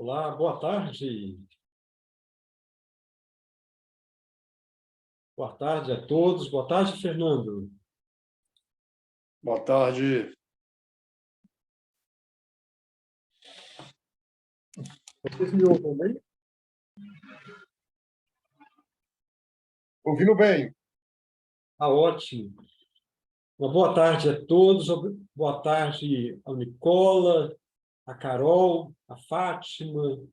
Olá, boa tarde. Boa tarde a todos. Boa tarde, Fernando. Boa tarde. Vocês me ouvem bem? Ouvindo bem? Ah, ótimo. Uma boa tarde a todos. Boa tarde ao Nicola, a Carol, a Fátima,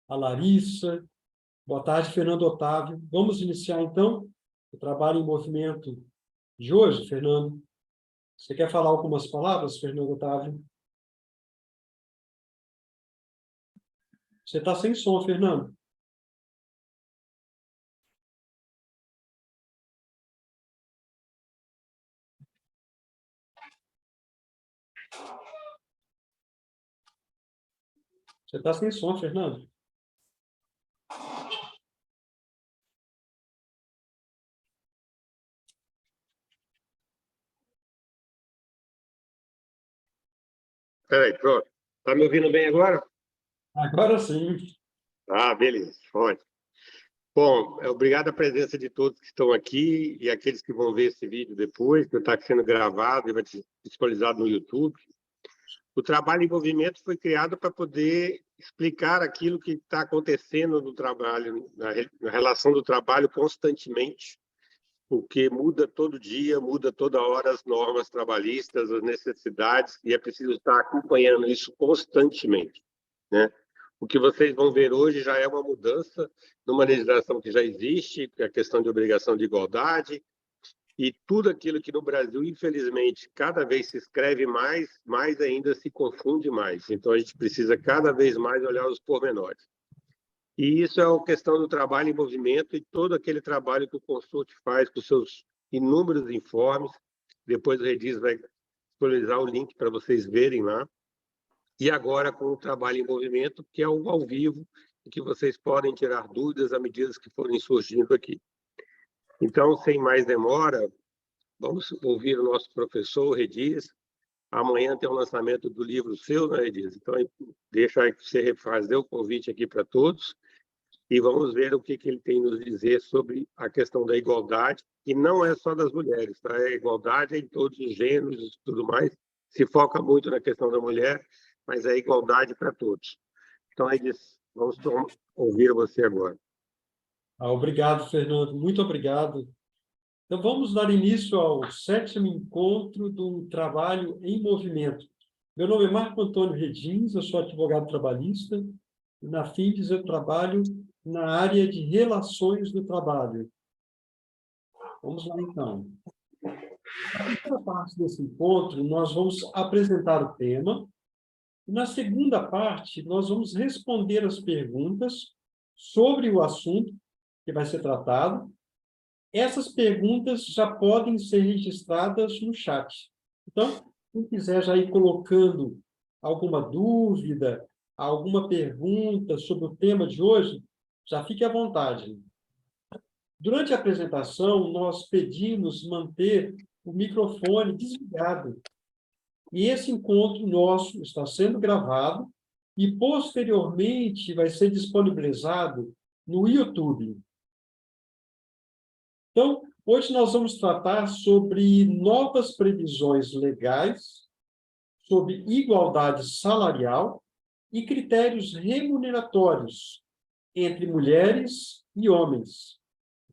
a Larissa. Boa tarde, Fernando Otávio. Vamos iniciar, então, o trabalho em movimento de hoje, Fernando. Você quer falar algumas palavras, Fernando Otávio? Você está sem som, Fernando. Você está sem som, Fernando. Peraí, pronto. Tá me ouvindo bem agora? Agora sim. Ah, beleza. Ótimo. Bom, obrigado a presença de todos que estão aqui e aqueles que vão ver esse vídeo depois, que está sendo gravado e vai ser disponibilizado no YouTube. O trabalho em movimento foi criado para poder explicar aquilo que está acontecendo no trabalho, na relação do trabalho constantemente, porque muda todo dia, muda toda hora as normas trabalhistas, as necessidades, e é preciso estar acompanhando isso constantemente, né? O que vocês vão ver hoje já é uma mudança numa legislação que já existe, que é a questão de obrigação de igualdade, e tudo aquilo que no Brasil, infelizmente, cada vez se escreve mais, mais ainda se confunde mais. Então, a gente precisa cada vez mais olhar os pormenores. E isso é a questão do trabalho em movimento e todo aquele trabalho que o Consult faz com seus inúmeros informes. Depois o Rediz vai disponibilizar o link para vocês verem lá. E agora com o trabalho em movimento, que é o ao vivo, em que vocês podem tirar dúvidas à medida que forem surgindo aqui. Então, sem mais demora, vamos ouvir o nosso professor, o Rediz. Amanhã tem o lançamento do livro seu, né, Rediz? Então, deixa aí você fazer o convite aqui para todos e vamos ver o que ele tem a nos dizer sobre a questão da igualdade, que não é só das mulheres, tá? A igualdade é em todos os gêneros e tudo mais, se foca muito na questão da mulher, mas é igualdade para todos. Então, Edis, vamos ouvir você agora. Obrigado, Fernando. Muito obrigado. Então, vamos dar início ao 7º encontro do Trabalho em Movimento. Meu nome é Marco Antônio Redins, eu sou advogado trabalhista, e na FINDES eu trabalho na área de relações do trabalho. Vamos lá, então. Na primeira parte desse encontro, nós vamos apresentar o tema, e na segunda parte, nós vamos responder as perguntas sobre o assunto que vai ser tratado. Essas perguntas já podem ser registradas no chat. Então, quem quiser já ir colocando alguma dúvida, alguma pergunta sobre o tema de hoje, já fique à vontade. Durante a apresentação, nós pedimos manter o microfone desligado. E esse encontro nosso está sendo gravado e, posteriormente, vai ser disponibilizado no YouTube. Então, hoje nós vamos tratar sobre novas previsões legais, sobre igualdade salarial e critérios remuneratórios entre mulheres e homens.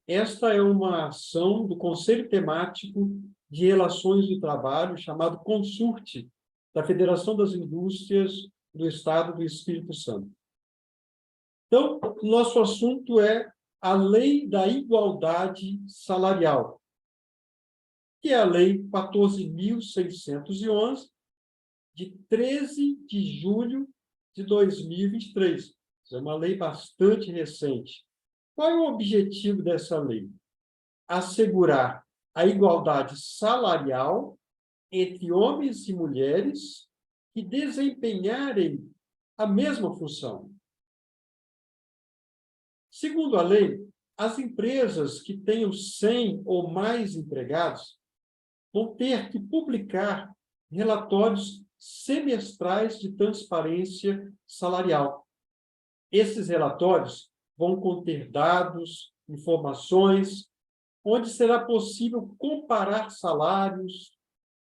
Esta é uma ação do Conselho Temático de Relações do Trabalho, chamado CONSURT, da Federação das Indústrias do Estado do Espírito Santo. Então, nosso assunto é a Lei da Igualdade Salarial, que é a Lei 14.611, de 13 de julho de 2023. É uma lei bastante recente. Qual é o objetivo dessa lei? Assegurar a igualdade salarial entre homens e mulheres que desempenharem a mesma função. Segundo a lei, as empresas que tenham 100 ou mais empregados vão ter que publicar relatórios semestrais de transparência salarial. Esses relatórios vão conter dados, informações, onde será possível comparar salários,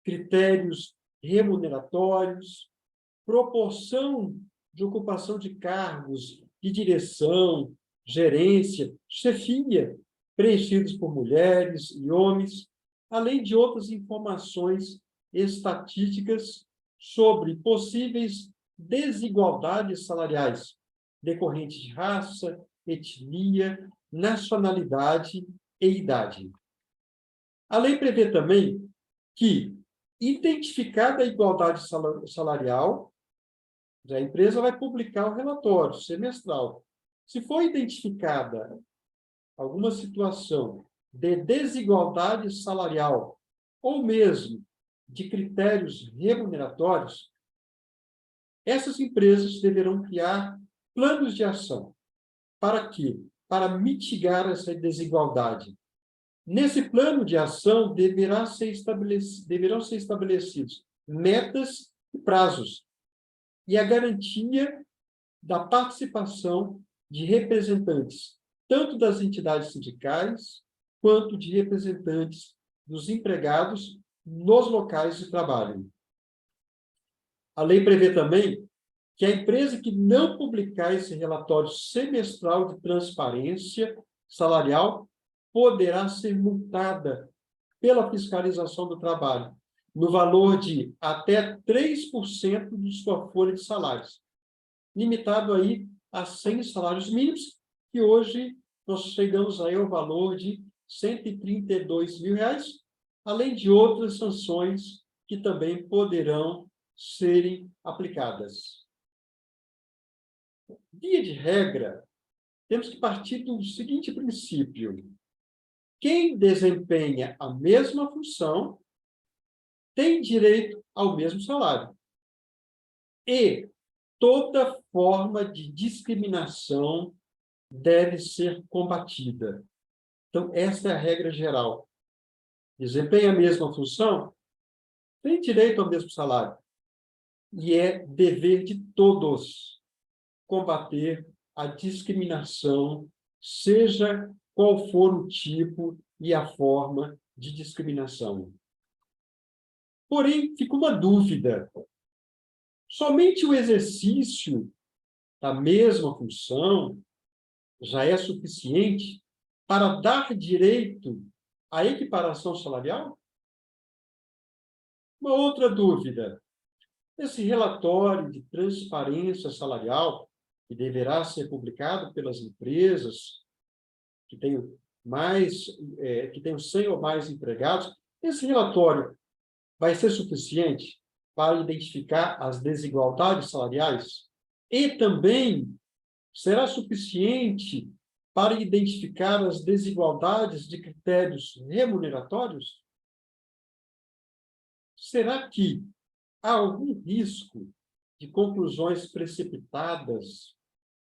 critérios remuneratórios, proporção de ocupação de cargos de direção, gerência, chefia, preenchidos por mulheres e homens, além de outras informações estatísticas sobre possíveis desigualdades salariais decorrentes de raça, etnia, nacionalidade e idade. A lei prevê também que, identificada a igualdade salarial, a empresa vai publicar o relatório semestral. Se for identificada alguma situação de desigualdade salarial ou mesmo de critérios remuneratórios, essas empresas deverão criar planos de ação. Para quê? Para mitigar essa desigualdade. Nesse plano de ação deverão ser estabelecidos metas e prazos, e a garantia da participação de representantes, tanto das entidades sindicais, quanto de representantes dos empregados nos locais de trabalho. A lei prevê também que a empresa que não publicar esse relatório semestral de transparência salarial poderá ser multada pela fiscalização do trabalho, no valor de até 3% de sua folha de salários, limitado aí a 100 salários mínimos, que hoje nós chegamos aí ao valor de R$ 132 mil, além de outras sanções que também poderão serem aplicadas. Via de regra, temos que partir do seguinte princípio: quem desempenha a mesma função tem direito ao mesmo salário. E toda forma de discriminação deve ser combatida. Então, essa é a regra geral. Desempenha a mesma função, tem direito ao mesmo salário. E é dever de todos combater a discriminação, seja qual for o tipo e a forma de discriminação. Porém, fica uma dúvida. Somente o exercício da mesma função já é suficiente para dar direito à equiparação salarial? Uma outra dúvida. Esse relatório de transparência salarial, que deverá ser publicado pelas empresas que tenham 100 ou mais empregados, esse relatório vai ser suficiente para identificar as desigualdades salariais? E também será suficiente para identificar as desigualdades de critérios remuneratórios? Será que há algum risco de conclusões precipitadas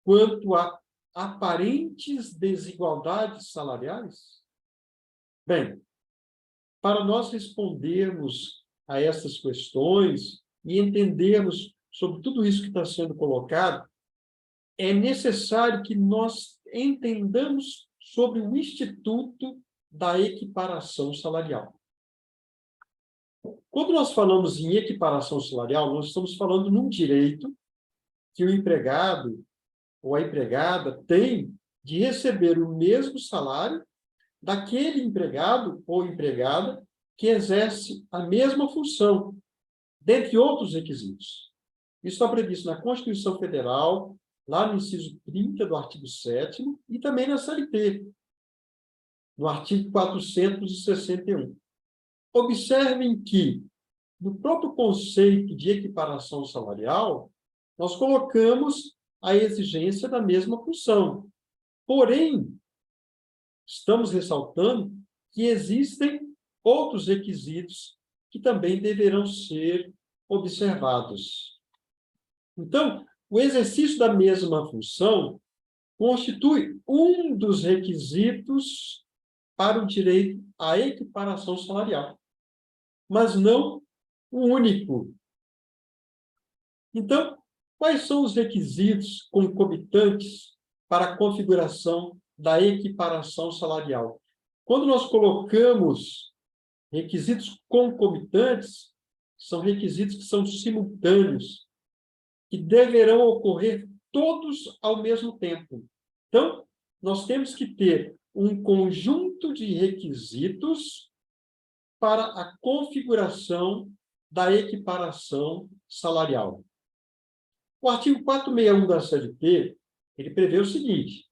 quanto a aparentes desigualdades salariais? Bem, para nós respondermos a essas questões e entendermos sobre tudo isso que está sendo colocado, é necessário que nós entendamos sobre o Instituto da Equiparação Salarial. Quando nós falamos em equiparação salarial, nós estamos falando num direito que o empregado ou a empregada tem de receber o mesmo salário daquele empregado ou empregada que exerce a mesma função, dentre outros requisitos. Isso está previsto na Constituição Federal, lá no inciso 30 do artigo 7º, e também na CLT, no artigo 461. Observem que, no próprio conceito de equiparação salarial, nós colocamos a exigência da mesma função. Porém, estamos ressaltando que existem outros requisitos que também deverão ser observados. Então, o exercício da mesma função constitui um dos requisitos para o direito à equiparação salarial, mas não o único. Então, Quais são os requisitos concomitantes para a configuração da equiparação salarial? Quando nós colocamos requisitos concomitantes, são requisitos que são simultâneos, que deverão ocorrer todos ao mesmo tempo. Então, nós temos que ter um conjunto de requisitos para a configuração da equiparação salarial. O artigo 461 da CLT, ele prevê o seguinte: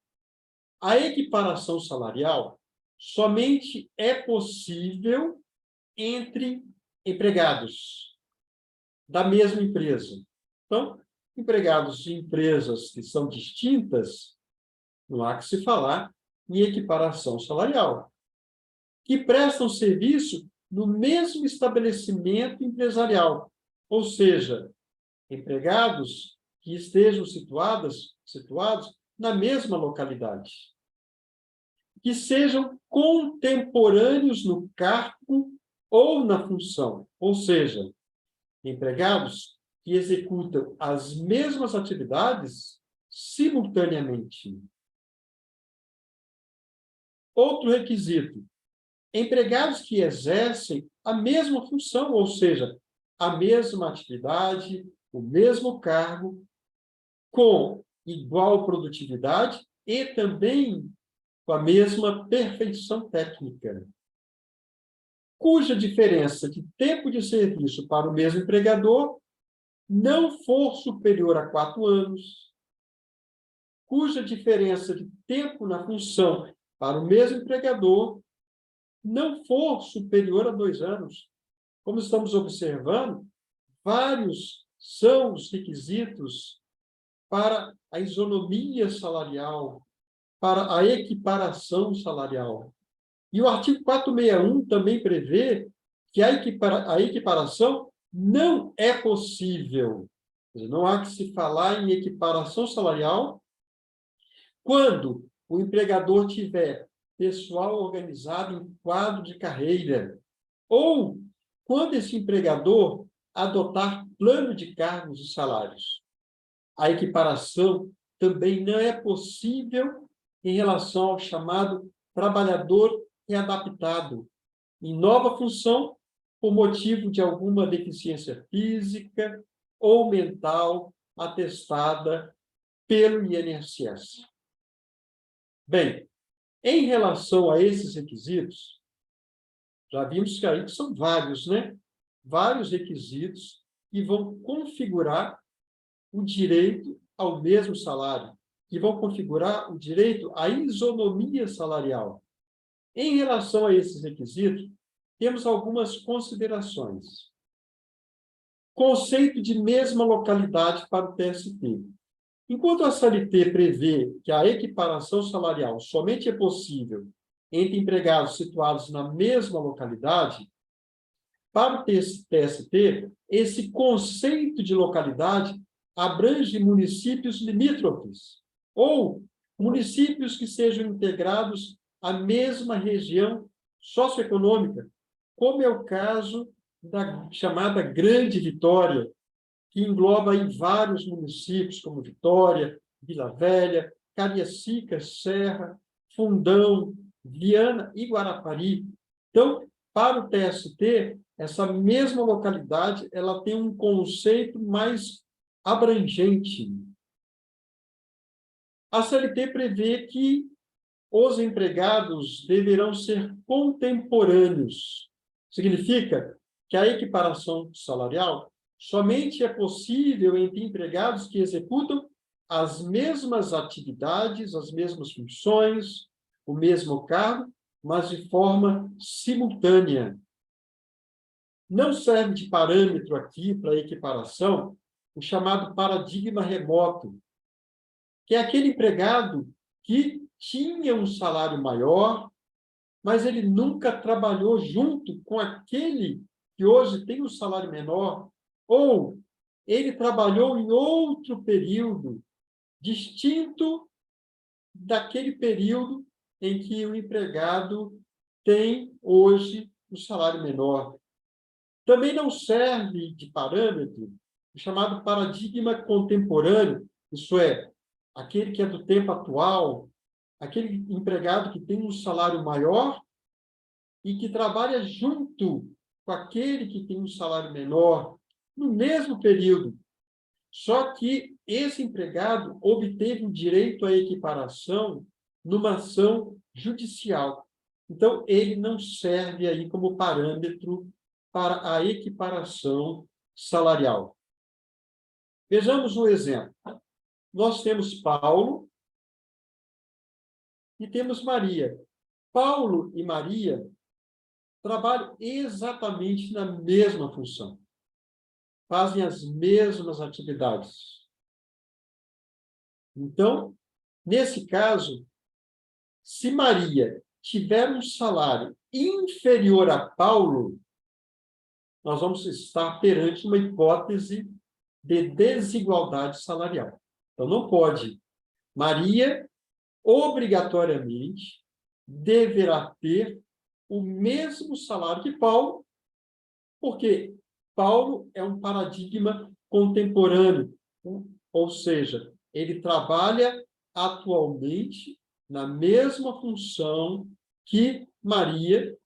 a equiparação salarial somente é possível entre empregados da mesma empresa. Então, empregados de empresas que são distintas, não há que se falar em equiparação salarial, que prestam serviço no mesmo estabelecimento empresarial, ou seja, empregados que estejam situados na mesma localidade, que sejam contemporâneos no cargo ou na função, ou seja, empregados que executam as mesmas atividades simultaneamente. Outro requisito: empregados que exercem a mesma função, ou seja, a mesma atividade, o mesmo cargo, com igual produtividade e também com a mesma perfeição técnica, cuja diferença de tempo de serviço para o mesmo empregador não for superior a 4 anos, cuja diferença de tempo na função para o mesmo empregador não for superior a 2 anos. Como estamos observando, vários são os requisitos para a isonomia salarial, para a equiparação salarial. E o artigo 461 também prevê que a equiparação não é possível. Não há que se falar em equiparação salarial quando o empregador tiver pessoal organizado em quadro de carreira, ou quando esse empregador adotar plano de cargos e salários. A equiparação também não é possível em relação ao chamado trabalhador readaptado, em nova função, por motivo de alguma deficiência física ou mental atestada pelo INSS. Bem, em relação a esses requisitos, já vimos que aí são vários, né? Vários requisitos que vão configurar o direito ao mesmo salário, que vão configurar o direito à isonomia salarial. Em relação a esses requisitos, temos algumas considerações. Conceito de mesma localidade para o TST. Enquanto a CLT prevê que a equiparação salarial somente é possível entre empregados situados na mesma localidade, para o TST, esse conceito de localidade abrange municípios limítrofes ou municípios que sejam integrados à mesma região socioeconômica, como é o caso da chamada Grande Vitória, que engloba aí vários municípios, como Vitória, Vila Velha, Cariacica, Serra, Fundão, Viana e Guarapari. Então, para o TST, essa mesma localidade ela tem um conceito mais abrangente. A CLT prevê que os empregados deverão ser contemporâneos. Significa que a equiparação salarial somente é possível entre empregados que executam as mesmas atividades, as mesmas funções, o mesmo cargo, mas de forma simultânea. Não serve de parâmetro aqui para a equiparação o chamado paradigma remoto, que é aquele empregado que tinha um salário maior, mas ele nunca trabalhou junto com aquele que hoje tem um salário menor, ou ele trabalhou em outro período, distinto daquele período em que o empregado tem hoje um salário menor. Também não serve de parâmetro o chamado paradigma contemporâneo, isso é, aquele que é do tempo atual, aquele empregado que tem um salário maior e que trabalha junto com aquele que tem um salário menor, no mesmo período. Só que esse empregado obteve o direito à equiparação numa ação judicial. Então, ele não serve aí como parâmetro para a equiparação salarial. Vejamos um exemplo. Nós temos Paulo e temos Maria. Paulo e Maria trabalham exatamente na mesma função. Fazem as mesmas atividades. Então, nesse caso, se Maria tiver um salário inferior a Paulo, nós vamos estar perante uma hipótese de desigualdade salarial. Então, não pode. Maria, obrigatoriamente, deverá ter o mesmo salário que Paulo, porque Paulo é um paradigma contemporâneo, ou seja, ele trabalha atualmente na mesma função que Maria,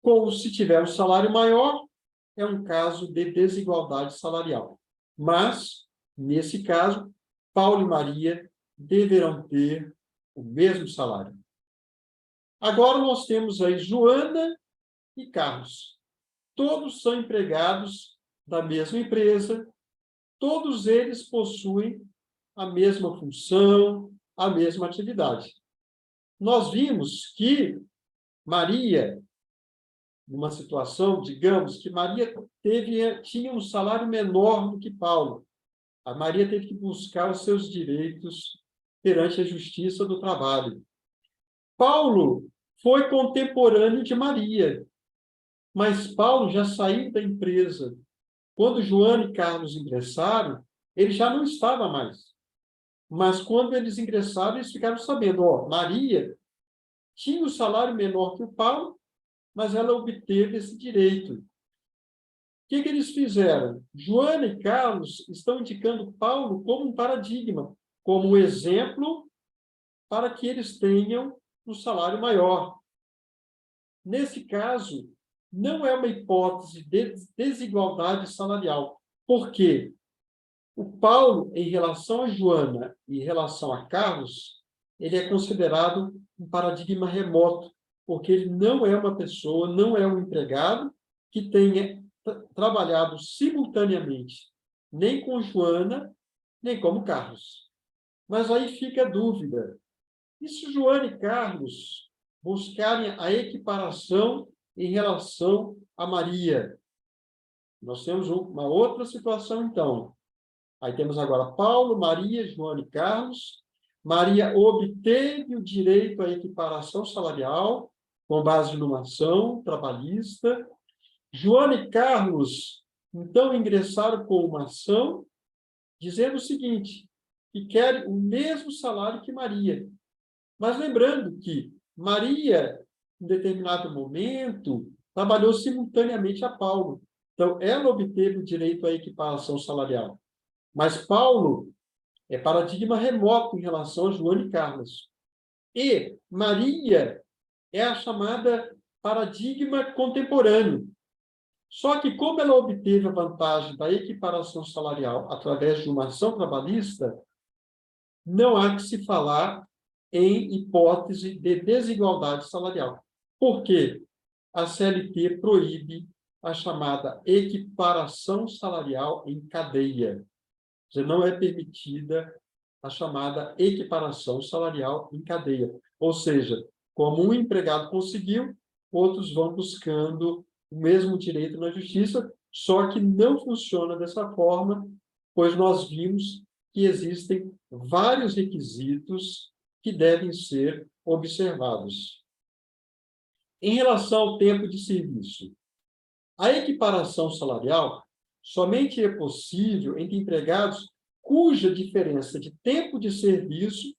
como se tiver um salário maior, é um caso de desigualdade salarial. Mas, nesse caso, Paulo e Maria deverão ter o mesmo salário. Agora nós temos aí Joana e Carlos. Todos são empregados da mesma empresa, todos eles possuem a mesma função, a mesma atividade. Nós vimos que Maria, numa situação, digamos, que Maria tinha um salário menor do que Paulo. A Maria teve que buscar os seus direitos perante a justiça do trabalho. Paulo foi contemporâneo de Maria, mas Paulo já saiu da empresa. Quando Joana e Carlos ingressaram, ele já não estava mais. Mas quando eles ingressaram, eles ficaram sabendo, Maria tinha um salário menor que o Paulo, mas ela obteve esse direito. O que eles fizeram? Joana e Carlos estão indicando Paulo como um paradigma, como um exemplo para que eles tenham um salário maior. Nesse caso, não é uma hipótese de desigualdade salarial. Por quê? O Paulo, em relação a Joana e em relação a Carlos, ele é considerado um paradigma remoto, porque ele não é uma pessoa, não é um empregado que tenha trabalhado simultaneamente, nem com Joana, nem como Carlos. Mas aí fica a dúvida. E se Joana e Carlos buscarem a equiparação em relação a Maria? Nós temos uma outra situação, então. Aí temos agora Paulo, Maria, Joana e Carlos. Maria obteve o direito à equiparação salarial com base numa ação trabalhista. Joana e Carlos, então, ingressaram com uma ação dizendo o seguinte, que querem o mesmo salário que Maria. Mas lembrando que Maria, em determinado momento, trabalhou simultaneamente a Paulo. Então, ela obteve o direito à equiparação salarial. Mas Paulo é paradigma remoto em relação a Joana e Carlos. E Maria é a chamada paradigma contemporâneo. Só que, como ela obteve a vantagem da equiparação salarial através de uma ação trabalhista, não há que se falar em hipótese de desigualdade salarial. Por quê? A CLT proíbe a chamada equiparação salarial em cadeia. Não é permitida a chamada equiparação salarial em cadeia. Ou seja, como um empregado conseguiu, outros vão buscando o mesmo direito na justiça, só que não funciona dessa forma, pois nós vimos que existem vários requisitos que devem ser observados. Em relação ao tempo de serviço, a equiparação salarial somente é possível entre empregados cuja diferença de tempo de serviço,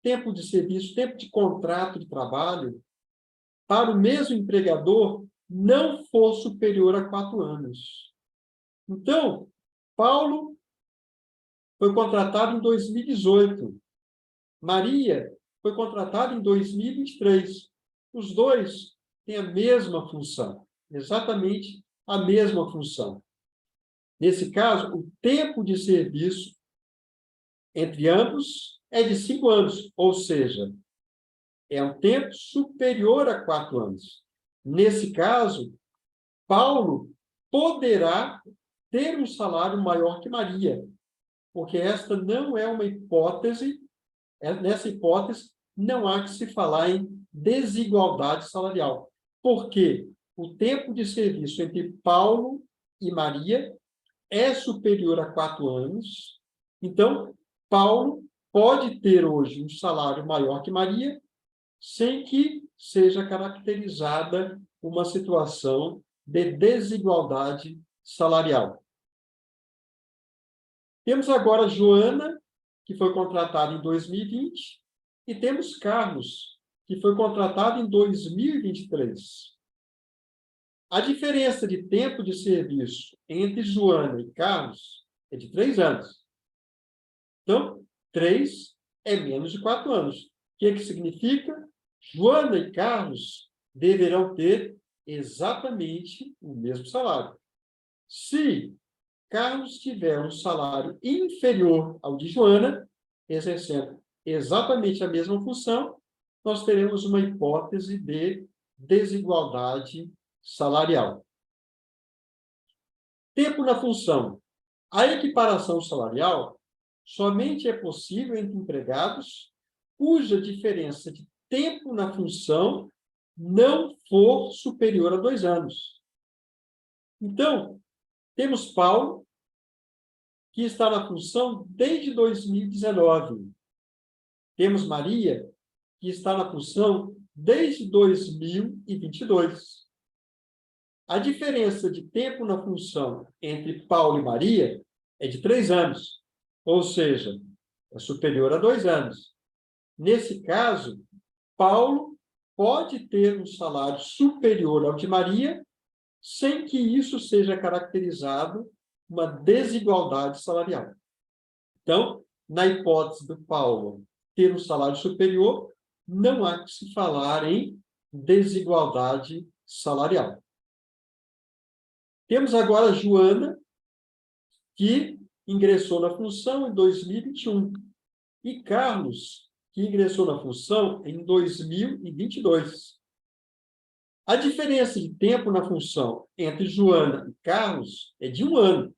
tempo de contrato de trabalho, para o mesmo empregador, não for superior a 4 anos. Então, Paulo foi contratado em 2018. Maria foi contratada em 2023. Os dois têm a mesma função, exatamente a mesma função. Nesse caso, o tempo de serviço entre ambos é de 5 anos, ou seja, é um tempo superior a 4 anos. Nesse caso, Paulo poderá ter um salário maior que Maria, porque esta não é uma hipótese, nessa hipótese não há que se falar em desigualdade salarial, porque o tempo de serviço entre Paulo e Maria é superior a 4 anos, então Paulo pode ter hoje um salário maior que Maria, sem que seja caracterizada uma situação de desigualdade salarial. Temos agora Joana, que foi contratada em 2020, e temos Carlos, que foi contratado em 2023. A diferença de tempo de serviço entre Joana e Carlos é de 3 anos. Então, 3 é menos de 4 anos. O que significa? Joana e Carlos deverão ter exatamente o mesmo salário. Se Carlos tiver um salário inferior ao de Joana, exercendo exatamente a mesma função, nós teremos uma hipótese de desigualdade salarial. Tempo na função. A equiparação salarial somente é possível entre empregados cuja diferença de tempo na função não for superior a 2 anos. Então, temos Paulo, que está na função desde 2019. Temos Maria, que está na função desde 2022. A diferença de tempo na função entre Paulo e Maria é de 3 anos, ou seja, é superior a 2 anos. Nesse caso, Paulo pode ter um salário superior ao de Maria, sem que isso seja caracterizado uma desigualdade salarial. Então, na hipótese do Paulo ter um salário superior, não há que se falar em desigualdade salarial. Temos agora a Joana, que ingressou na função em 2021, e Carlos, que ingressou na função em 2022. A diferença de tempo na função entre Joana e Carlos é de 1 ano,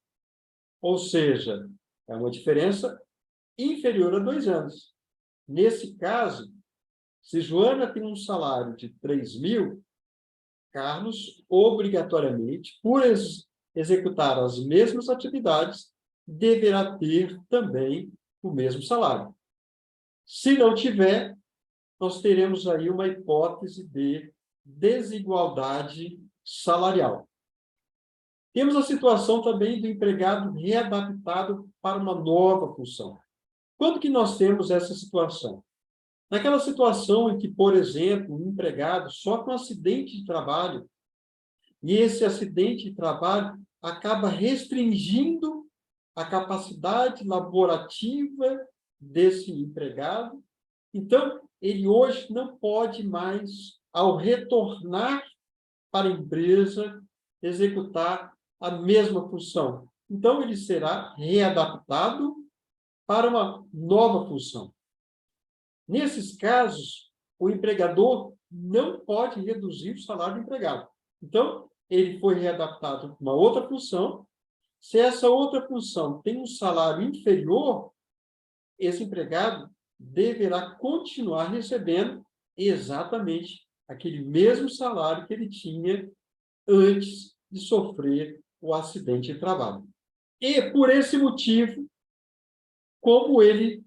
ou seja, é uma diferença inferior a 2 anos. Nesse caso, se Joana tem um salário de 3.000, Carlos, obrigatoriamente, por executar as mesmas atividades, deverá ter também o mesmo salário. Se não tiver, nós teremos aí uma hipótese de desigualdade salarial. Temos a situação também do empregado readaptado para uma nova função. Quando que nós temos essa situação? Naquela situação em que, por exemplo, um empregado sofre um acidente de trabalho e esse acidente de trabalho acaba restringindo a capacidade laborativa desse empregado. Então, ele hoje não pode mais, ao retornar para a empresa, executar a mesma função. Então, ele será readaptado para uma nova função. Nesses casos, o empregador não pode reduzir o salário do empregado. Então, ele foi readaptado para uma outra função. Se essa outra função tem um salário inferior, esse empregado deverá continuar recebendo exatamente aquele mesmo salário que ele tinha antes de sofrer o acidente de trabalho. E, por esse motivo, como ele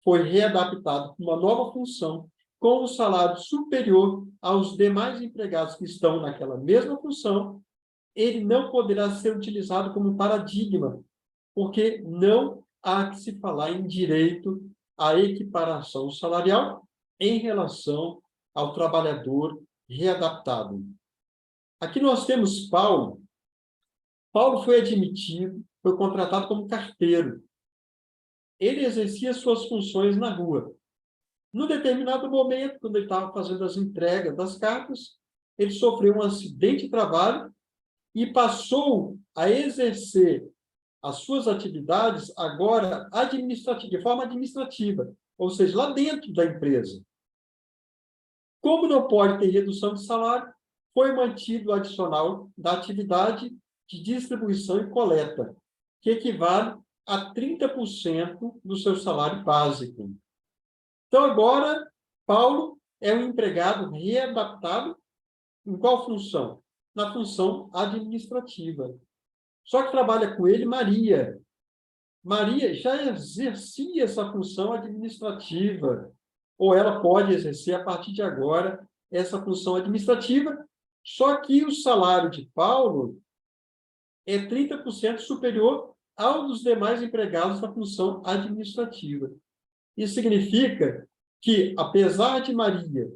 foi readaptado para uma nova função, com um salário superior aos demais empregados que estão naquela mesma função, ele não poderá ser utilizado como paradigma, porque não há que se falar em direito à equiparação salarial em relação ao trabalhador readaptado. Aqui nós temos Paulo. Paulo foi admitido foi contratado como carteiro. Ele exercia suas funções na rua. Num determinado momento, quando ele estava fazendo as entregas das cartas, ele sofreu um acidente de trabalho e passou a exercer as suas atividades agora administrativa, de forma administrativa, ou seja, lá dentro da empresa. Como não pode ter redução de salário, foi mantido o adicional da atividade de distribuição e coleta, que equivale a 30% do seu salário básico. Então, agora, Paulo é um empregado readaptado em qual função? Na função administrativa. Só que trabalha com ele Maria. Maria já exercia essa função administrativa, ou ela pode exercer, a partir de agora, essa função administrativa, só que o salário de Paulo é 30% superior ao dos demais empregados da função administrativa. Isso significa que, apesar de Maria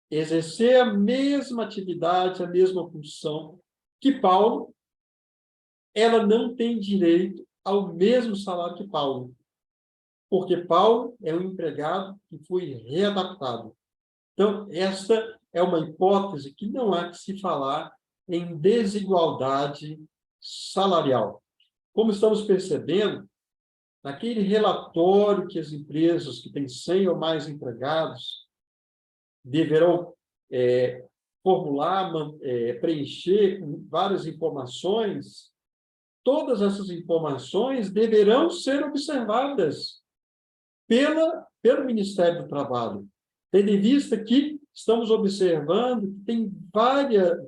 exercer a mesma atividade, a mesma função que Paulo, ela não tem direito ao mesmo salário que Paulo, porque Paulo é um empregado que foi readaptado. Então, esta é uma hipótese que não há que se falar em desigualdade salarial. Como estamos percebendo, naquele relatório que as empresas que têm 100 ou mais empregados deverão formular, preencher com várias informações, todas essas informações deverão ser observadas pelo Ministério do Trabalho, tendo em vista que estamos observando que tem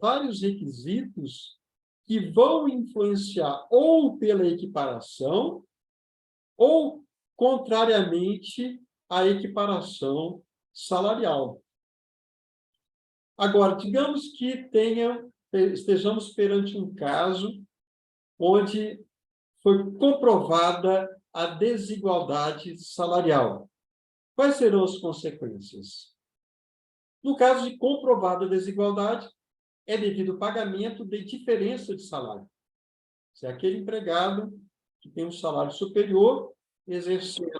vários requisitos que vão influenciar ou pela equiparação ou, contrariamente, à equiparação salarial. Agora, digamos que estejamos perante um caso onde foi comprovada a desigualdade salarial. Quais serão as consequências? No caso de comprovada desigualdade, é devido ao pagamento de diferença de salário. Se é aquele empregado que tem um salário superior, exercendo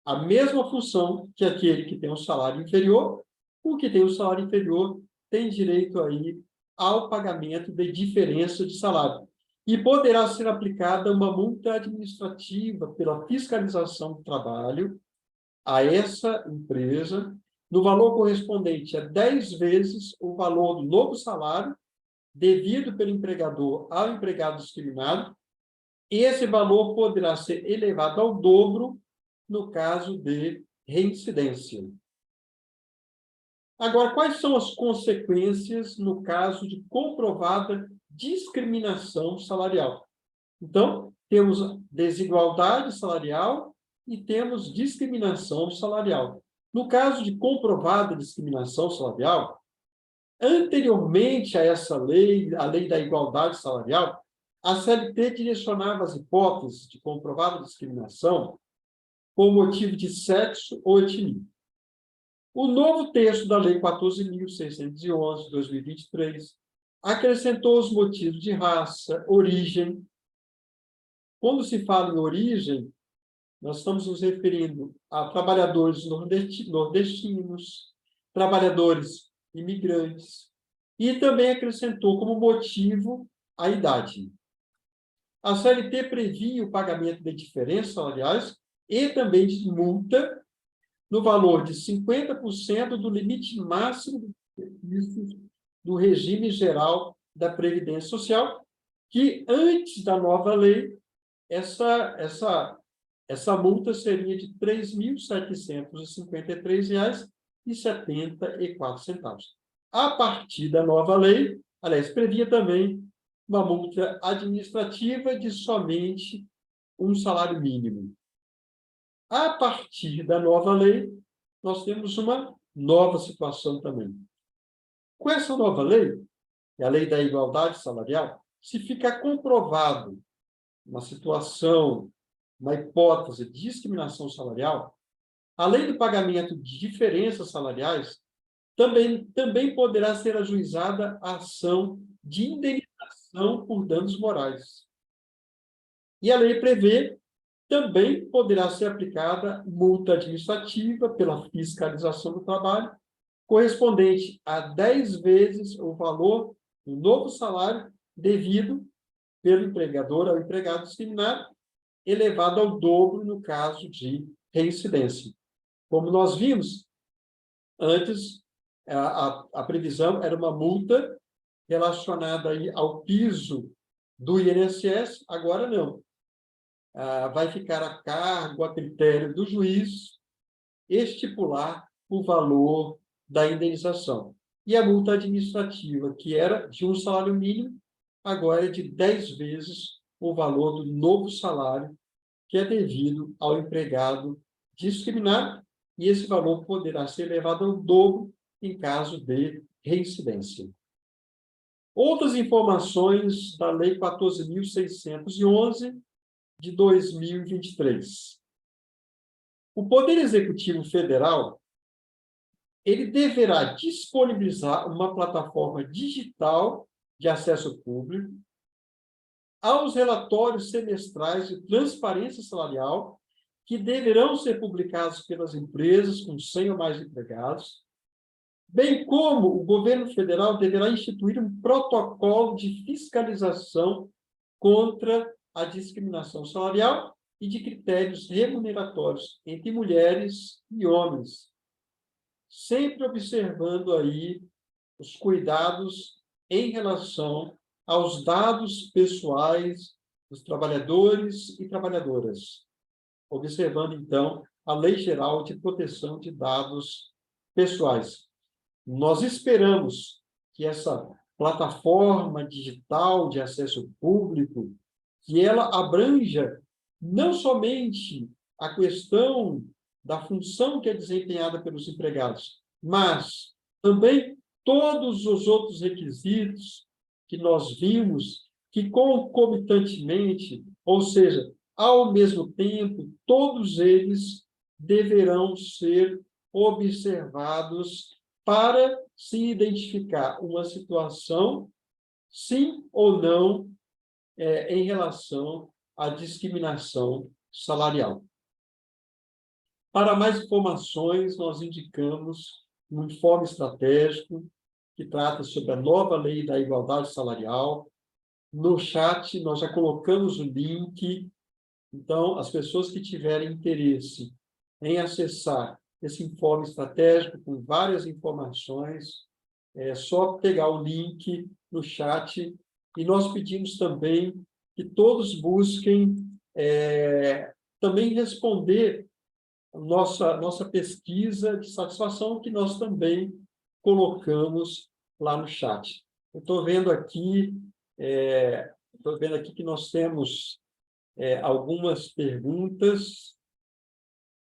a mesma função que aquele que tem um salário inferior, o que tem um salário inferior tem direito aí ao pagamento de diferença de salário. E poderá ser aplicada uma multa administrativa pela fiscalização do trabalho a essa empresa, no valor correspondente a 10 vezes o valor do novo salário devido pelo empregador ao empregado discriminado, e esse valor poderá ser elevado ao dobro no caso de reincidência. Agora, quais são as consequências no caso de comprovada discriminação salarial? Então, temos desigualdade salarial e temos discriminação salarial. No caso de comprovada discriminação salarial, anteriormente a essa lei, a lei da igualdade salarial, a CLT direcionava as hipóteses de comprovada discriminação por motivo de sexo ou etnia. O novo texto da Lei 14.611, de 2023, acrescentou os motivos de raça, origem. Quando se fala em origem, nós estamos nos referindo a trabalhadores nordestinos, trabalhadores imigrantes, e também acrescentou como motivo a idade. A CLT previa o pagamento de diferenças salariais e também de multa no valor de 50% do limite máximo do regime geral da Previdência Social, que antes da nova lei, essa multa seria de R$ 3.753,74. A partir da nova lei, aliás, previa também uma multa administrativa de somente um salário mínimo. A partir da nova lei, nós temos uma nova situação também. Com essa nova lei, a lei da igualdade salarial, se ficar comprovado uma situação, uma hipótese de discriminação salarial, além do pagamento de diferenças salariais, também poderá ser ajuizada a ação de indenização por danos morais. E a lei prevê também poderá ser aplicada multa administrativa pela fiscalização do trabalho, correspondente a 10 vezes o valor do novo salário devido pelo empregador ao empregado discriminado, elevado ao dobro no caso de reincidência. Como nós vimos, antes, a previsão era uma multa relacionada aí ao piso do INSS, agora não. Vai ficar a cargo, a critério do juiz, estipular o valor da indenização. E a multa administrativa, que era de um salário mínimo, agora é de 10 vezes o valor do novo salário, que é devido ao empregado discriminado, e esse valor poderá ser elevado ao dobro em caso de reincidência. Outras informações da Lei 14.611, de 2023. O Poder Executivo Federal ele deverá disponibilizar uma plataforma digital de acesso público aos relatórios semestrais de transparência salarial que deverão ser publicados pelas empresas com 100 ou mais empregados, bem como o governo federal deverá instituir um protocolo de fiscalização contra a discriminação salarial e de critérios remuneratórios entre mulheres e homens, sempre observando aí os cuidados em relação aos dados pessoais dos trabalhadores e trabalhadoras, observando, então, a Lei Geral de Proteção de Dados Pessoais. Nós esperamos que essa plataforma digital de acesso público, que ela abranja não somente a questão da função que é desempenhada pelos empregados, mas também todos os outros requisitos que nós vimos que concomitantemente, ou seja, ao mesmo tempo, todos eles deverão ser observados para se identificar uma situação, sim ou não, em relação à discriminação salarial. Para mais informações, nós indicamos um informe estratégico que trata sobre a nova lei da igualdade salarial. No chat, nós já colocamos o link. Então, as pessoas que tiverem interesse em acessar esse informe estratégico com várias informações, é só pegar o link no chat. E nós pedimos também que todos busquem também responder nossa pesquisa de satisfação, que nós também colocamos lá no chat. Eu estou vendo aqui que nós temos algumas perguntas.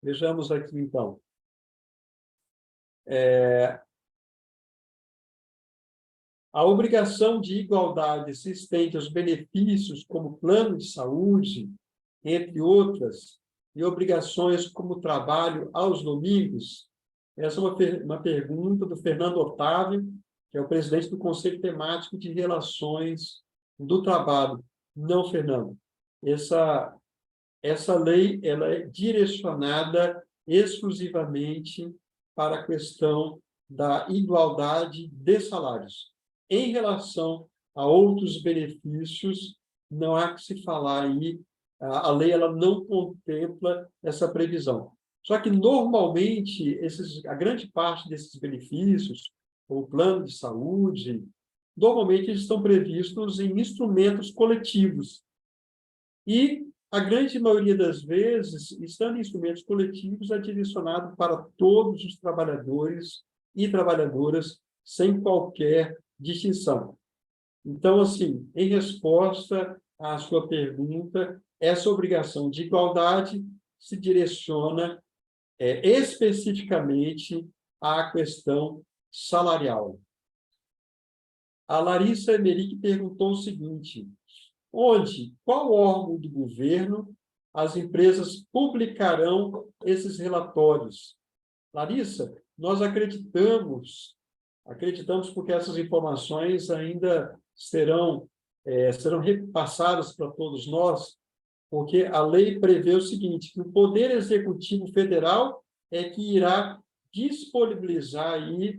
Vejamos aqui, então. A obrigação de igualdade se estende aos benefícios como plano de saúde, entre outras, e obrigações como trabalho aos domingos? Essa é uma pergunta do Fernando Otávio, que é o presidente do Conselho Temático de Relações do Trabalho. Não, Fernando. Essa lei ela é direcionada exclusivamente para a questão da igualdade de salários. Em relação a outros benefícios, não há que se falar aí, a lei ela não contempla essa previsão. Só que, normalmente, a grande parte desses benefícios, o plano de saúde, normalmente eles estão previstos em instrumentos coletivos. E a grande maioria das vezes, estando em instrumentos coletivos, é direcionado para todos os trabalhadores e trabalhadoras, sem qualquer distinção. Então, assim, em resposta à sua pergunta, essa obrigação de igualdade se direciona especificamente à questão salarial. A Larissa Emerick perguntou o seguinte: qual órgão do governo as empresas publicarão esses relatórios? Larissa, nós acreditamos porque essas informações ainda serão repassadas para todos nós, porque a lei prevê o seguinte, que o Poder Executivo Federal é que irá disponibilizar aí,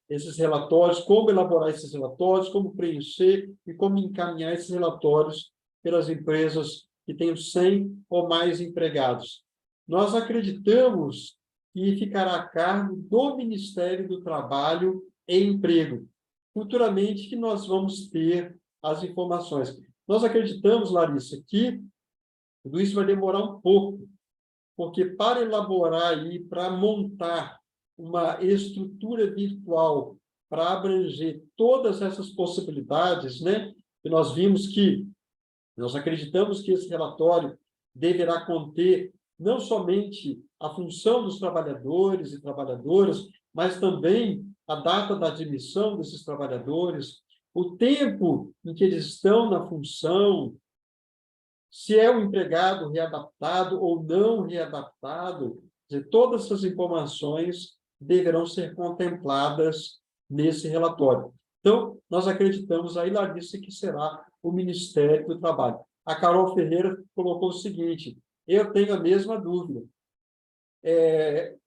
esses relatórios, como elaborar esses relatórios, como preencher e como encaminhar esses relatórios pelas empresas que tenham 100 ou mais empregados. Nós acreditamos que ficará a cargo do Ministério do Trabalho e Emprego. Futuramente que nós vamos ter as informações. Nós acreditamos, Larissa, que tudo isso vai demorar um pouco, porque para elaborar e para montar uma estrutura virtual para abranger todas essas possibilidades, né? E nós acreditamos que esse relatório deverá conter não somente a função dos trabalhadores e trabalhadoras, mas também a data da admissão desses trabalhadores, o tempo em que eles estão na função, se é um empregado readaptado ou não readaptado. Quer dizer, todas essas informações deverão ser contempladas nesse relatório. Então, nós acreditamos aí, Larissa, que será o Ministério do Trabalho. A Carol Ferreira colocou o seguinte, eu tenho a mesma dúvida.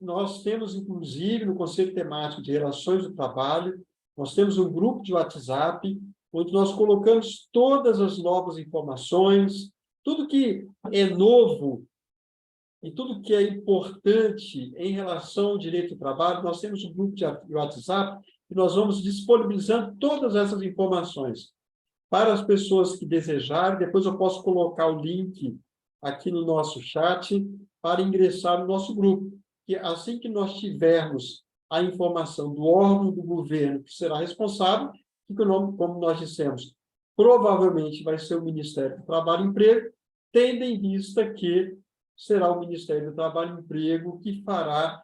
Nós temos, inclusive, no Conselho Temático de Relações do Trabalho, nós temos um grupo de WhatsApp, onde nós colocamos todas as novas informações, tudo que é novo e tudo que é importante em relação ao direito do trabalho, nós temos um grupo de WhatsApp e nós vamos disponibilizando todas essas informações para as pessoas que desejarem. Depois eu posso colocar o link aqui no nosso chat para ingressar no nosso grupo. Que assim que nós tivermos a informação do órgão do governo que será responsável, que, como nós dissemos, provavelmente vai ser o Ministério do Trabalho e Emprego, tendo em vista que será o Ministério do Trabalho e Emprego que fará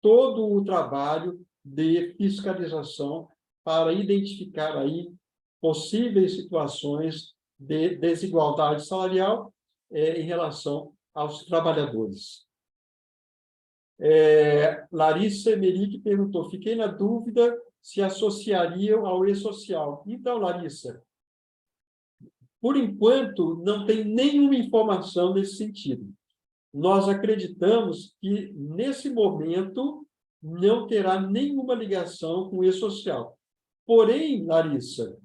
todo o trabalho de fiscalização para identificar aí possíveis situações de desigualdade salarial em relação aos trabalhadores. Larissa Emerick perguntou, fiquei na dúvida se associariam ao E-Social. Então, Larissa, por enquanto, não tem nenhuma informação nesse sentido. Nós acreditamos que, nesse momento, não terá nenhuma ligação com o E-Social. Porém, Larissa,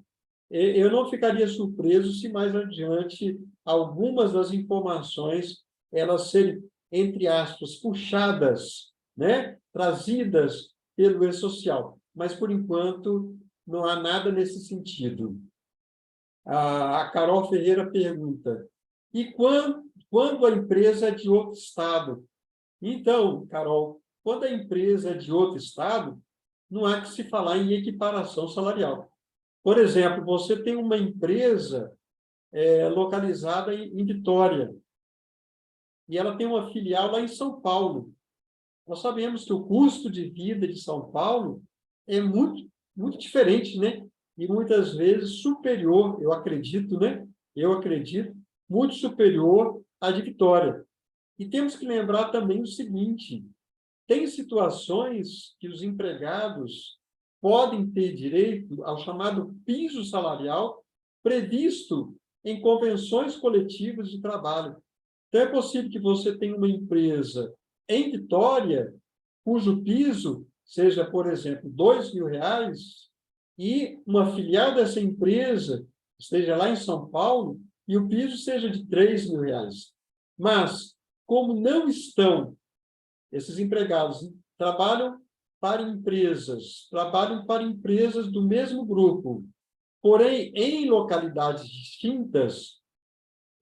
eu não ficaria surpreso se mais adiante algumas das informações elas serem, entre aspas, puxadas, né? Trazidas pelo E-Social. Mas, por enquanto, não há nada nesse sentido. A Carol Ferreira pergunta, e quando a empresa é de outro estado? Então, Carol, quando a empresa é de outro estado, não há que se falar em equiparação salarial. Por exemplo, você tem uma empresa localizada em Vitória, e ela tem uma filial lá em São Paulo. Nós sabemos que o custo de vida de São Paulo é muito, muito diferente, né? E muitas vezes superior, eu acredito, né? Eu acredito, muito superior à de Vitória. E temos que lembrar também o seguinte, tem situações que os empregados podem ter direito ao chamado piso salarial previsto em convenções coletivas de trabalho. Então, é possível que você tenha uma empresa em Vitória, cujo piso seja, por exemplo, R$ 2.000, e uma filial dessa empresa esteja lá em São Paulo e o piso seja de R$ 3.000. Mas, como não estão, esses empregados trabalham para empresas do mesmo grupo, porém, em localidades distintas,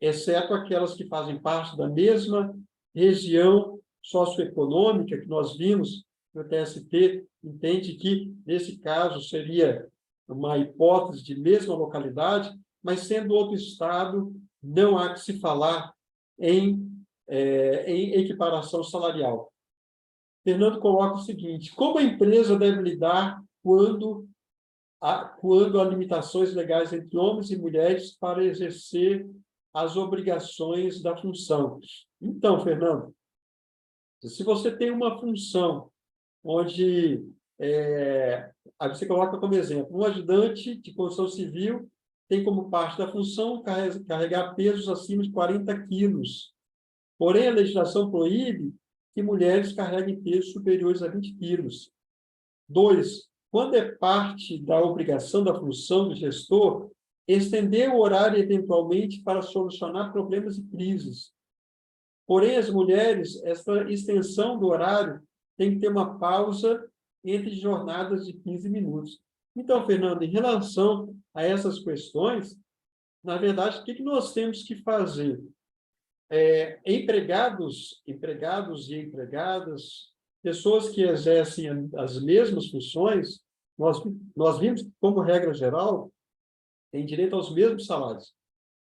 exceto aquelas que fazem parte da mesma região socioeconômica que nós vimos, que o TST entende que, nesse caso, seria uma hipótese de mesma localidade, mas sendo outro estado, não há que se falar em equiparação salarial. Fernando coloca o seguinte, como a empresa deve lidar quando há limitações legais entre homens e mulheres para exercer as obrigações da função? Então, Fernando, se você tem uma função onde, aí você coloca como exemplo, um ajudante de construção civil tem como parte da função carregar pesos acima de 40 quilos. Porém, a legislação proíbe que mulheres carreguem pesos superiores a 20 quilos. 2, quando é parte da obrigação da função do gestor, estender o horário eventualmente para solucionar problemas e crises. Porém, as mulheres, essa extensão do horário tem que ter uma pausa entre jornadas de 15 minutos. Então, Fernando, em relação a essas questões, na verdade, o que nós temos que fazer? Empregados e empregadas, pessoas que exercem as mesmas funções, nós vimos que, como regra geral, têm direito aos mesmos salários.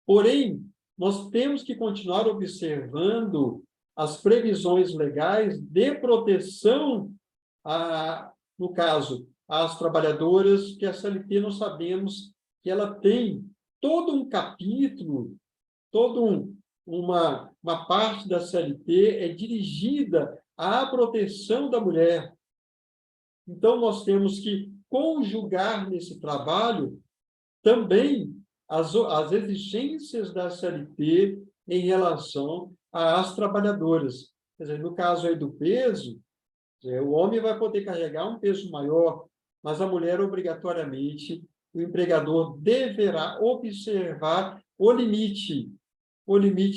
Porém, nós temos que continuar observando as previsões legais de proteção, no caso, às trabalhadoras, que a CLT nós sabemos que ela tem todo um capítulo, uma parte da CLT é dirigida à proteção da mulher. Então, nós temos que conjugar nesse trabalho também as exigências da CLT em relação às trabalhadoras. Quer dizer, no caso aí do peso, o homem vai poder carregar um peso maior, mas a mulher, obrigatoriamente, o empregador deverá observar o limite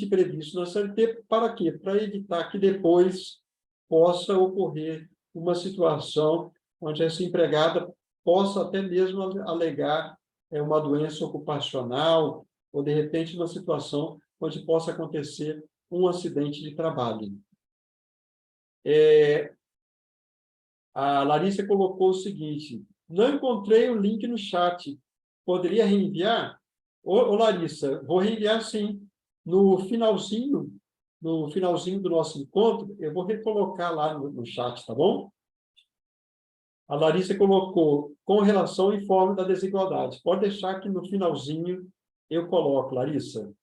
previsto na CLT. Para quê? Para evitar que depois possa ocorrer uma situação onde essa empregada possa até mesmo alegar uma doença ocupacional ou, de repente, uma situação onde possa acontecer um acidente de trabalho. A Larissa colocou o seguinte: não encontrei o link no chat. Poderia reenviar? Ô, Larissa, vou reenviar sim. No finalzinho do nosso encontro, eu vou recolocar lá no chat, tá bom? A Larissa colocou, com relação ao informe da desigualdade. Pode deixar que no finalzinho eu coloco, Larissa.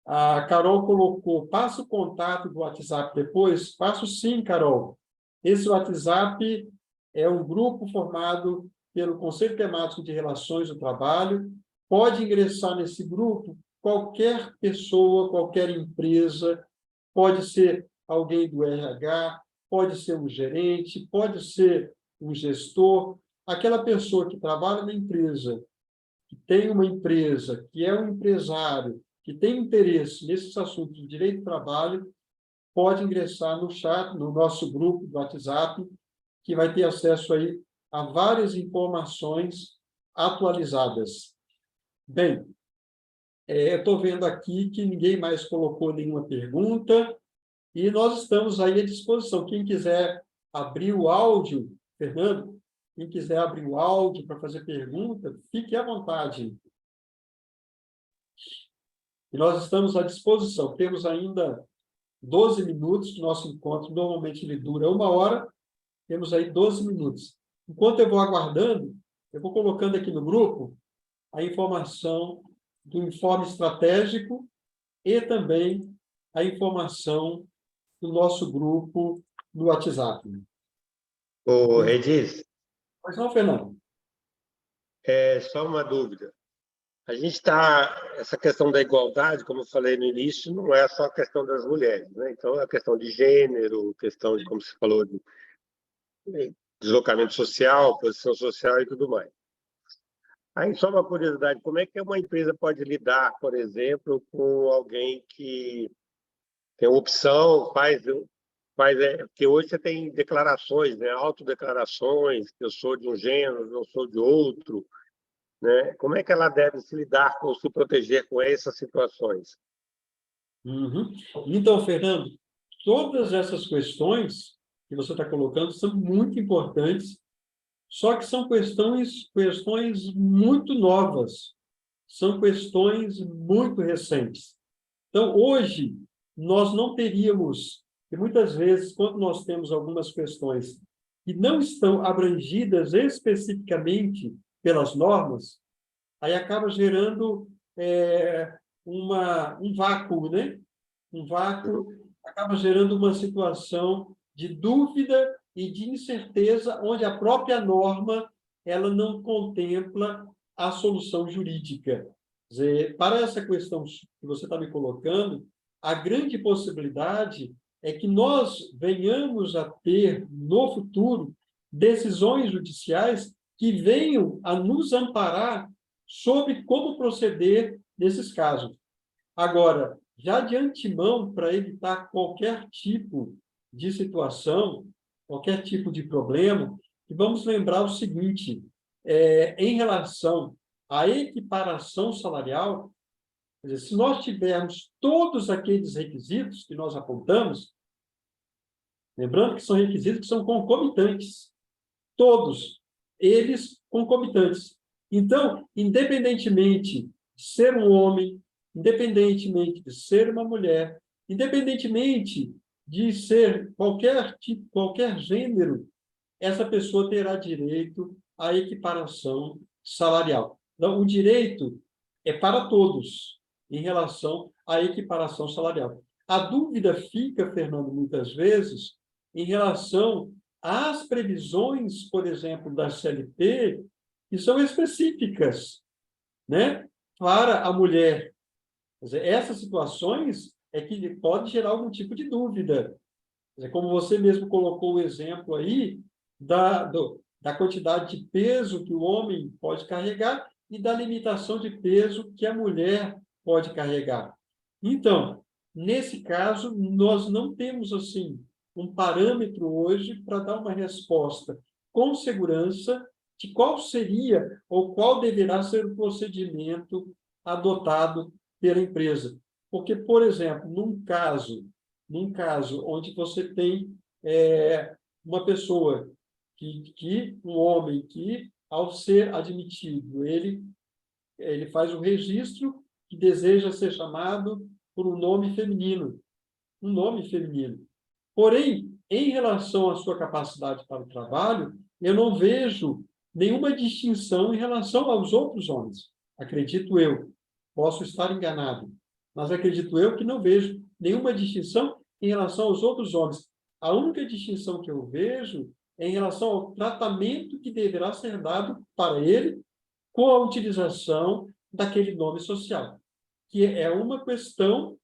A Carol colocou, passa o contato do WhatsApp depois? Passo sim, Carol. Esse WhatsApp é um grupo formado pelo Conselho Temático de Relações do Trabalho. Pode ingressar nesse grupo qualquer pessoa, qualquer empresa, pode ser alguém do RH, pode ser um gerente, pode ser um gestor, aquela pessoa que trabalha na empresa, que tem uma empresa, que é um empresário, que tem interesse nesses assuntos de direito do trabalho, pode ingressar no chat, no nosso grupo do WhatsApp, que vai ter acesso aí a várias informações atualizadas. Bem, eu estou vendo aqui que ninguém mais colocou nenhuma pergunta e nós estamos aí à disposição. Quem quiser abrir o áudio, Fernando, quem quiser abrir o áudio para fazer pergunta, fique à vontade. E nós estamos à disposição. Temos ainda 12 minutos do nosso encontro. Normalmente ele dura 1 hora. Temos aí 12 minutos. Enquanto eu vou aguardando, eu vou colocando aqui no grupo a informação do informe estratégico e também a informação do nosso grupo no WhatsApp. Ô, Regis, Pois não, Fernando? só uma dúvida. A gente está... Essa questão da igualdade, como eu falei no início, não é só a questão das mulheres, né? Então, é a questão de gênero, questão de, como você falou, de deslocamento social, posição social e tudo mais. Aí, só uma curiosidade, como é que uma empresa pode lidar, por exemplo, com alguém que tem opção, porque hoje você tem declarações, né, autodeclarações, que eu sou de um gênero, não sou de outro, né? Como é que ela deve se lidar com, se proteger com essas situações? Uhum. Então, Fernando, todas essas questões que você está colocando são muito importantes, só que são questões muito novas, são questões muito recentes. Então, hoje, nós não teríamos, e muitas vezes, quando nós temos algumas questões que não estão abrangidas especificamente pelas normas, aí acaba gerando um vácuo, né? Um vácuo acaba gerando uma situação de dúvida e de incerteza, onde a própria norma ela não contempla a solução jurídica. Quer dizer, para essa questão que você está me colocando, a grande possibilidade é que nós venhamos a ter, no futuro, decisões judiciais que venham a nos amparar sobre como proceder nesses casos. Agora, já de antemão, para evitar qualquer tipo de situação, qualquer tipo de problema, vamos lembrar o seguinte, em relação à equiparação salarial, quer dizer, se nós tivermos todos aqueles requisitos que nós apontamos, lembrando que são requisitos que são concomitantes, todos eles concomitantes. Então, independentemente de ser um homem, independentemente de ser uma mulher, independentemente de ser qualquer tipo, qualquer gênero, essa pessoa terá direito à equiparação salarial. Então, o direito é para todos em relação à equiparação salarial. A dúvida fica, Fernando, muitas vezes, em relação às previsões, por exemplo, da CLT, que são específicas, né, para a mulher. Quer dizer, essas situações é que pode gerar algum tipo de dúvida. Quer dizer, como você mesmo colocou o exemplo aí, da quantidade de peso que o homem pode carregar e da limitação de peso que a mulher pode carregar. Então, nesse caso, nós não temos assim um parâmetro hoje para dar uma resposta com segurança de qual seria ou qual deverá ser o procedimento adotado pela empresa. Porque, por exemplo, num caso onde você tem uma pessoa um homem que, ao ser admitido, ele faz o registro que deseja ser chamado por um nome feminino. Porém, em relação à sua capacidade para o trabalho, eu não vejo nenhuma distinção em relação aos outros homens. Acredito eu. Posso estar enganado, mas acredito eu que não vejo nenhuma distinção em relação aos outros homens. A única distinção que eu vejo é em relação ao tratamento que deverá ser dado para ele com a utilização daquele nome social, que é uma questão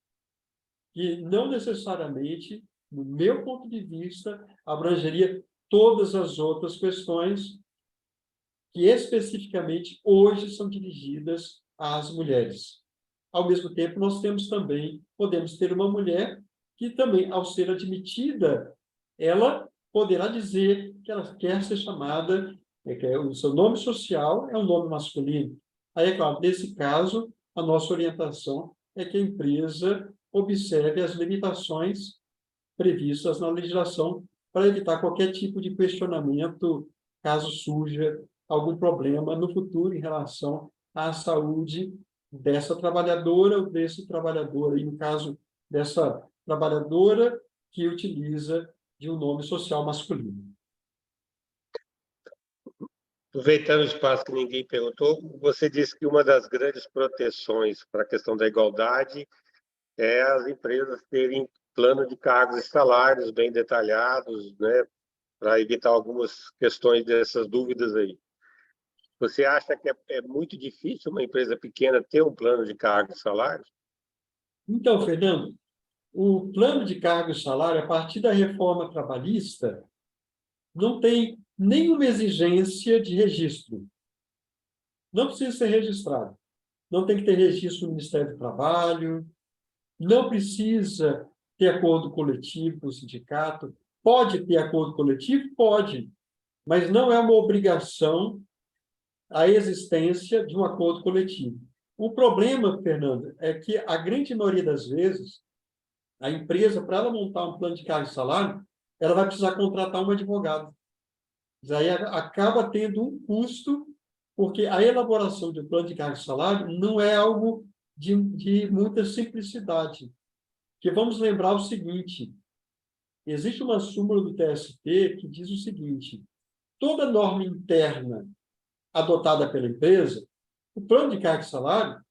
que não necessariamente, no meu ponto de vista, abrangeria todas as outras questões que especificamente hoje são dirigidas às mulheres. Ao mesmo tempo, nós podemos ter uma mulher que também, ao ser admitida, ela poderá dizer que ela quer ser chamada, que o seu nome social é um nome masculino. Aí, é claro, nesse caso, a nossa orientação é que a empresa observe as limitações previstas na legislação para evitar qualquer tipo de questionamento, caso surja algum problema no futuro em relação à saúde dessa trabalhadora ou desse trabalhador, e no caso dessa trabalhadora que utiliza de um nome social masculino. Aproveitando o espaço que ninguém perguntou, você disse que uma das grandes proteções para a questão da igualdade é as empresas terem plano de cargos e salários bem detalhados, né, para evitar algumas questões dessas dúvidas aí. Você acha que é muito difícil uma empresa pequena ter um plano de cargos e salários? Então, Fernando, o plano de cargo e salário, a partir da reforma trabalhista, não tem nenhuma exigência de registro. Não precisa ser registrado. Não tem que ter registro no Ministério do Trabalho, não precisa ter acordo coletivo com o sindicato. Pode ter acordo coletivo? Pode, mas não é uma obrigação a existência de um acordo coletivo. O problema, Fernando, é que a grande maioria das vezes, a empresa, para ela montar um plano de cargo e salário, ela vai precisar contratar um advogado. Aí acaba tendo um custo, porque a elaboração de um plano de cargo e salário não é algo de muita simplicidade. Porque vamos lembrar o seguinte, existe uma súmula do TST que diz o seguinte, toda norma interna adotada pela empresa, o plano de cargo e salário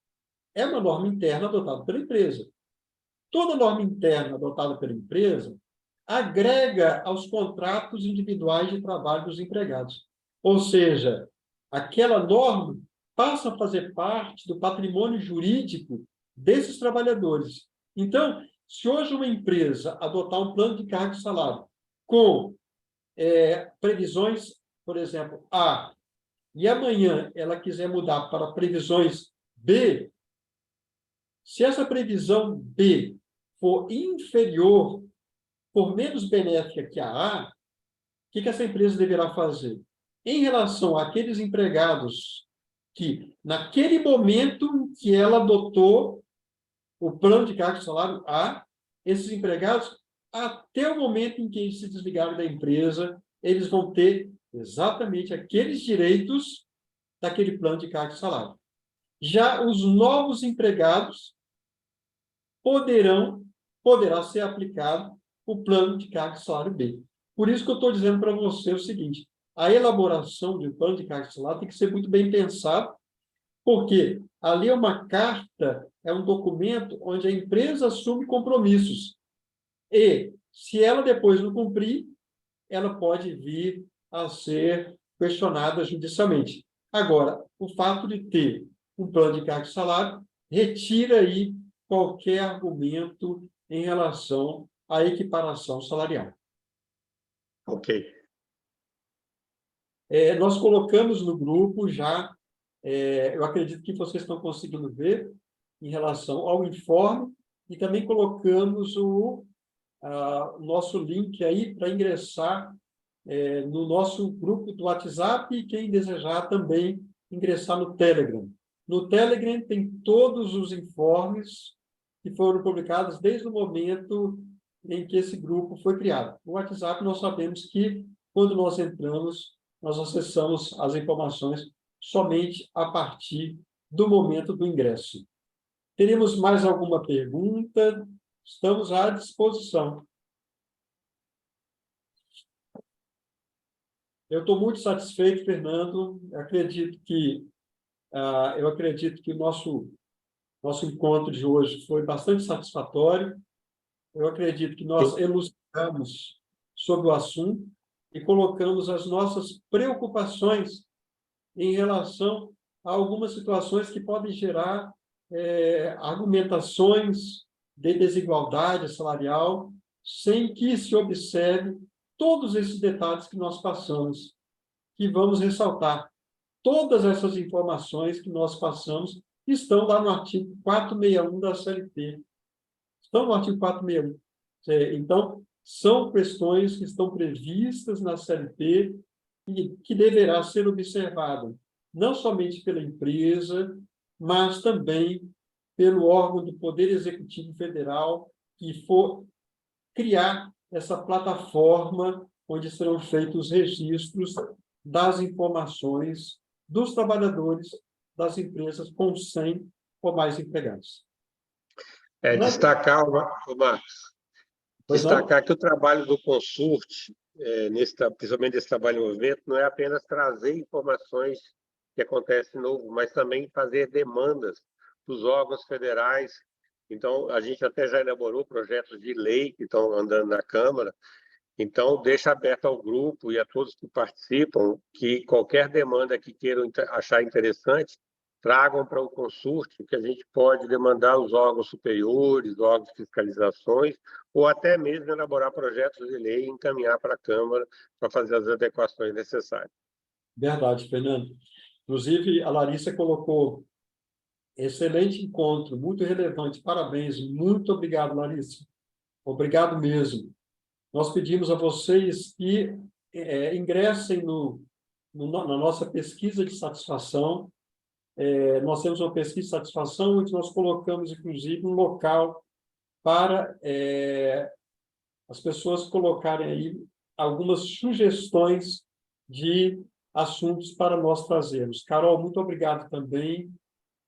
é uma norma interna adotada pela empresa. Toda norma interna adotada pela empresa agrega aos contratos individuais de trabalho dos empregados. Ou seja, aquela norma passam a fazer parte do patrimônio jurídico desses trabalhadores. Então, se hoje uma empresa adotar um plano de cargo e salário com previsões, por exemplo, A, e amanhã ela quiser mudar para previsões B, se essa previsão B for inferior, for menos benéfica que a A, o que essa empresa deverá fazer? Em relação àqueles empregados que, naquele momento que ela adotou o plano de cargo e salário A, esses empregados, até o momento em que eles se desligarem da empresa, eles vão ter exatamente aqueles direitos daquele plano de cargo e salário. Já os novos empregados poderá ser aplicado o plano de cargo e salário B. Por isso que eu estou dizendo para você o seguinte, a elaboração de um plano de cargo e salário tem que ser muito bem pensado, porque ali é uma carta, é um documento onde a empresa assume compromissos. E, se ela depois não cumprir, ela pode vir a ser questionada judicialmente. Agora, o fato de ter um plano de cargo e salário retira aí qualquer argumento em relação à equiparação salarial. Ok. Nós colocamos no grupo já, eu acredito que vocês estão conseguindo ver, em relação ao informe, e também colocamos o nosso link aí para ingressar no nosso grupo do WhatsApp e quem desejar também ingressar no Telegram. No Telegram tem todos os informes que foram publicados desde o momento em que esse grupo foi criado. No WhatsApp, nós sabemos que, quando nós entramos, nós acessamos as informações somente a partir do momento do ingresso. Teremos mais alguma pergunta? Estamos à disposição. Eu estou muito satisfeito, Fernando. Eu acredito que o nosso encontro de hoje foi bastante satisfatório. Eu acredito que nós elucidamos sobre o assunto e colocamos as nossas preocupações em relação a algumas situações que podem gerar argumentações de desigualdade salarial, sem que se observe todos esses detalhes que nós passamos, que vamos ressaltar. Todas essas informações que nós passamos estão lá no artigo 461 da CLT. Estão no artigo 461. Então, são questões que estão previstas na CLT e que deverá ser observada, não somente pela empresa, mas também pelo órgão do Poder Executivo Federal, que for criar essa plataforma onde serão feitos os registros das informações dos trabalhadores das empresas com 100 ou mais empregados. Destacar, Marcos, que o trabalho do Consurt, principalmente esse trabalho em movimento, não é apenas trazer informações que acontecem novo, mas também fazer demandas dos órgãos federais. Então, a gente até já elaborou projetos de lei que estão andando na Câmara. Então, deixa aberto ao grupo e a todos que participam que qualquer demanda que queiram achar interessante, tragam para o Consurt, que a gente pode demandar os órgãos superiores, órgãos de fiscalizações, ou até mesmo elaborar projetos de lei e encaminhar para a Câmara para fazer as adequações necessárias. Verdade, Fernando. Inclusive, a Larissa colocou excelente encontro, muito relevante. Parabéns. Muito obrigado, Larissa. Obrigado mesmo. Nós pedimos a vocês que ingressem na nossa pesquisa de satisfação. Nós temos uma pesquisa de satisfação onde nós colocamos, inclusive, um local para as pessoas colocarem aí algumas sugestões de assuntos para nós trazermos. Carol, muito obrigado também.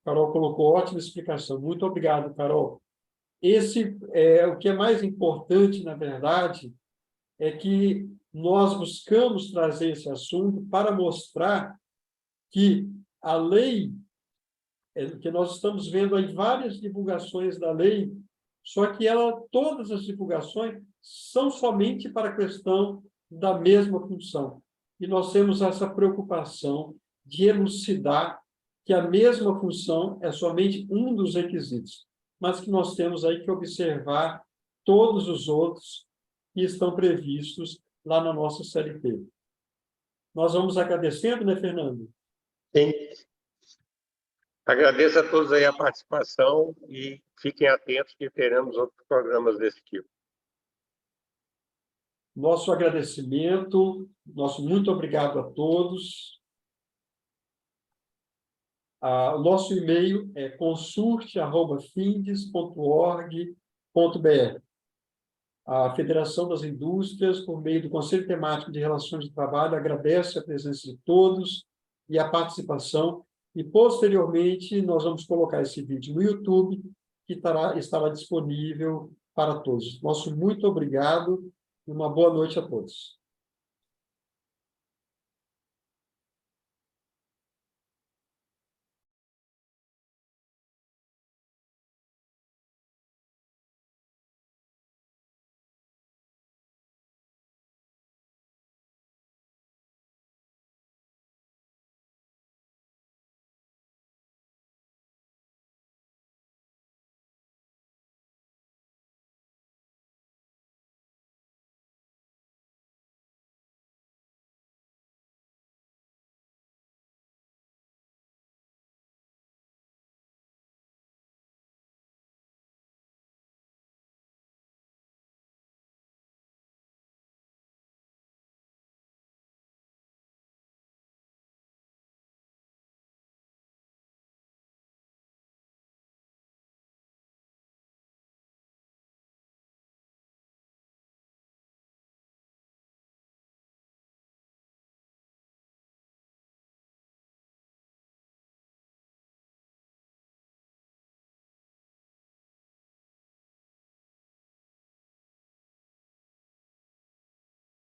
Carol colocou ótima explicação. Muito obrigado, Carol. O que é mais importante, na verdade, é que nós buscamos trazer esse assunto para mostrar que a lei, que nós estamos vendo aí várias divulgações da lei, só que todas as divulgações são somente para a questão da mesma função. E nós temos essa preocupação de elucidar que a mesma função é somente um dos requisitos, mas que nós temos aí que observar todos os outros que estão previstos lá na nossa CLT. Nós vamos agradecendo, né, Fernando? Sim. Agradeço a todos aí a participação e fiquem atentos que teremos outros programas desse tipo. Nosso agradecimento, nosso muito obrigado a todos. O nosso e-mail é consulte@findes.org.br. A Federação das Indústrias, por meio do Conselho Temático de Relações de Trabalho, agradece a presença de todos e a participação. E, posteriormente, nós vamos colocar esse vídeo no YouTube, que estará disponível para todos. Nosso muito obrigado e uma boa noite a todos.